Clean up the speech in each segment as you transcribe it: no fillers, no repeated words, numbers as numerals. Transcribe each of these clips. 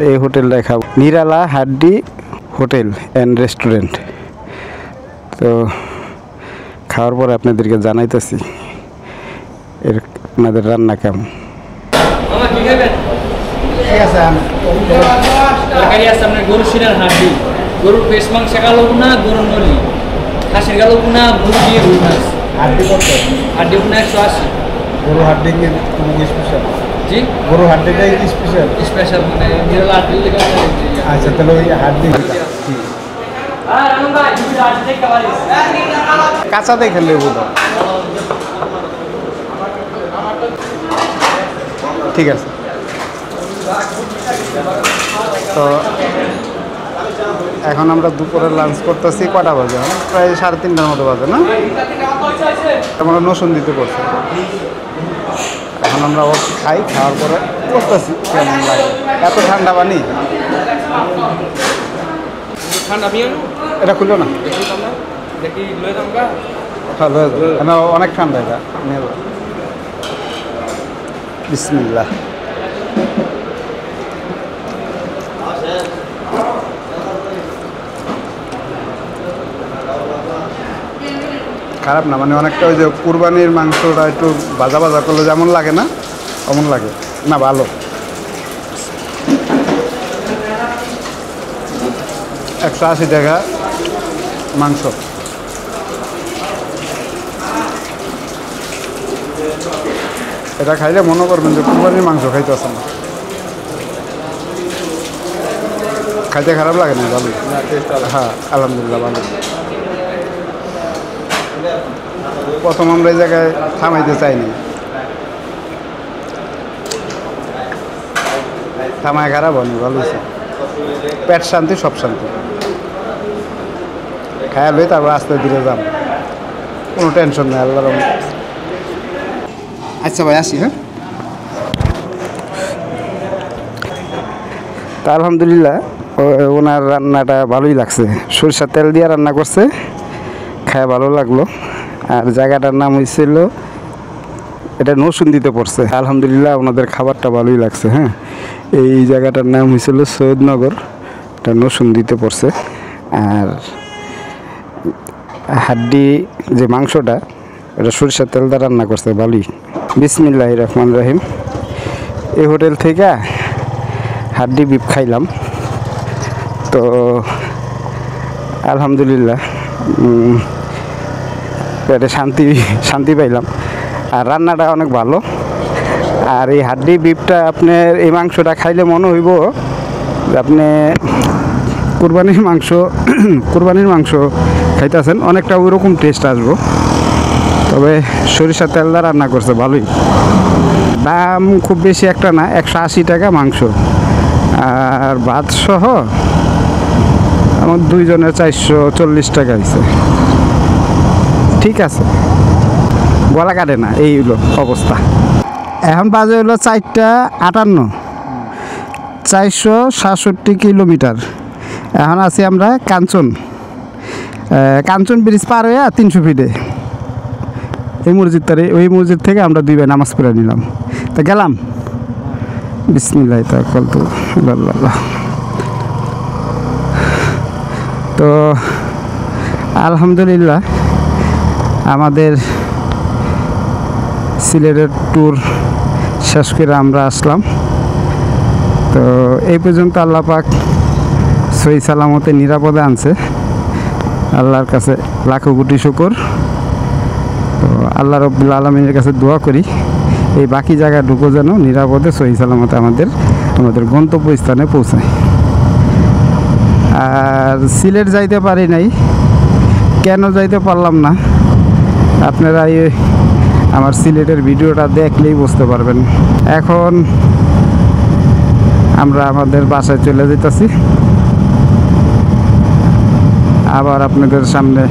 এই হোটেলটা খাবো, নিরালা হাড্ডি হোটেল অ্যান্ড রেস্টুরেন্ট। তো খাওয়ার পরে আপনাদেরকে জানাইতেছি এর আপনাদের রান্না কেমন। ঠিক আছে, তরকারি আছে আপনার গরু শিরার হাড্ডি, গরুর পেশ মাংস গালো না, গরুর নলি, খাসির গালো না, মুরগি রুই মাছ। হাড্ডি কত? হাড্ডি আপনার 180। গরু হাড্ডি কি কোনো স্পেশাল? জি, গরু হাড্ডিটাই কি স্পেশাল? স্পেশাল মানে নিরালা হাড্ডি লেগে আছে। আচ্ছা, তাহলে ওই হাড্ডি কাঁচা দেখে লেবু দাও। ঠিক আছে। তো এখন আমরা দুপুরে লাঞ্চ করতেছি। কটা বাজে? প্রায় 3:30টার মতো বাজে না? আমরা নসুন দিতে পড়ছি। এখন আমরা খাই, খাওয়ার পরে করতেছি কেমন লাগে। এত ঠান্ডা পানি, এটা খুললো না, অনেক ঠান্ডা এটা। বিসমিল্লাহ। খারাপ না, মানে অনেকটা ওই যে কুরবানির মাংসটা একটু ভাজা ভাজা করলে যেমন লাগে না, অমন লাগে না, ভালো। 180 টাকা মাংস। এটা খাইলে মনে করবেন যে কুরবানির মাংস খাইতেছে না। খাইতে খারাপ লাগে না, ভালো। হ্যাঁ, আলহামদুলিল্লাহ ভালো। প্রথম আমরা এই জায়গায় থামাইতে চাইনি, থামায় খারাপ হয়নি, ভালো হয়েছে। পেট শান্তি, সব শান্তি। খায়া লই তারপর আস্তে ধীরে যাম, কোনো টেনশন নেই, আল্লাহর রহমতে। আচ্ছা ভাই, আসি। হ্যাঁ, তা আলহামদুলিল্লাহ ওনার রান্নাটা ভালোই লাগছে। সরিষার তেল দিয়ে রান্না করছে, খায় ভালো লাগলো। আর জায়গাটার নাম হয়েছিল, এটা নসুন দিতে পড়ছে। আলহামদুলিল্লাহ ওনাদের খাবারটা ভালোই লাগছে। হ্যাঁ, এই জায়গাটার নাম হয়েছিল সৈয়দনগর, এটা নসুন দিতে পড়ছে। আর হাড্ডি যে মাংসটা, এটা সরিষার তেল দিয়ে রান্না করছে, ভালোই। বিসমিল্লাহির রহমানির রহিম। এই হোটেল থেকে হাড্ডি বিফ খাইলাম, তো আলহামদুলিল্লাহ পেটে শান্তি পাইলাম। আর রান্নাটা অনেক ভালো। আর এই হাড্ডি বিফটা আপনার, এই মাংসটা খাইলে মনে হইব যে আপনি কুরবানির মাংস খাইতেছেন, অনেকটা ওইরকম টেস্ট আসবো। তবে সরিষার তেল দিয়ে রান্না করছে, ভালোই। দাম খুব বেশি একটা না, 180 টাকা মাংস। আর ভাত সহ আমার 2 জনের 440 টাকা হয়েছে। ঠিক আছে, গলা কাটে না, এই হলো অবস্থা। এখন বাজে হলো 4:58, 467 কিলোমিটার। এখন আছি আমরা কাঞ্চন ব্রিজ পার হয়ে 300 ফিটে। ওই মসজিদ থেকে আমরা 2 ভাই নামাজ পড়ে নিলাম, তা গেলাম। বিসমিল্লাহ তাওয়াক্কালতু আলাল্লাহ। তো আলহামদুলিল্লাহ আমাদের সিলেটের ট্যুর শেষ করে আমরা আসলাম। তো এই পর্যন্ত আল্লাহ পাক সহি সালামতে নিরাপদে আনছে, আল্লাহর কাছে লাখো কোটি শুকর। তো আল্লাহ রাব্বুল আলামিনের কাছে দোয়া করি এই বাকি জায়গায় ঢুকো যেন নিরাপদে সহি সালামতে আমাদের গন্তব্যস্থানে পৌঁছায়। আর সিলেট যাইতে পারি নাই, কেন যাইতে পারলাম না আপনারা আমার সিলেটের ভিডিওটা দেখলেই বুঝতে পারবেন। এখন আমরা আমাদের বাসায় চলে যেতেছি, আবার আপনাদের সামনে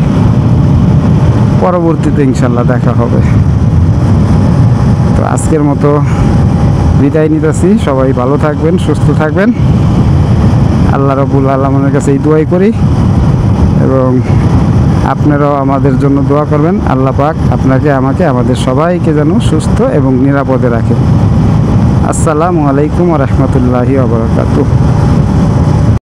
পরবর্তীতে ইনশাল্লাহ দেখা হবে। তো আজকের মতো বিদায় নিতেছি। সবাই ভালো থাকবেন, সুস্থ থাকবেন। আল্লাহ রাব্বুল আলামিনের কাছে এই দোয়াই করি, এবং আপনারাও আমাদের জন্য দোয়া করবেন। আল্লাহ পাক আপনাকে, আমাকে, আমাদের সবাইকে যেন সুস্থ এবং নিরাপদে রাখে। আসসালামু আলাইকুম ওয়া রাহমাতুল্লাহি ওয়া বারাকাতুহু।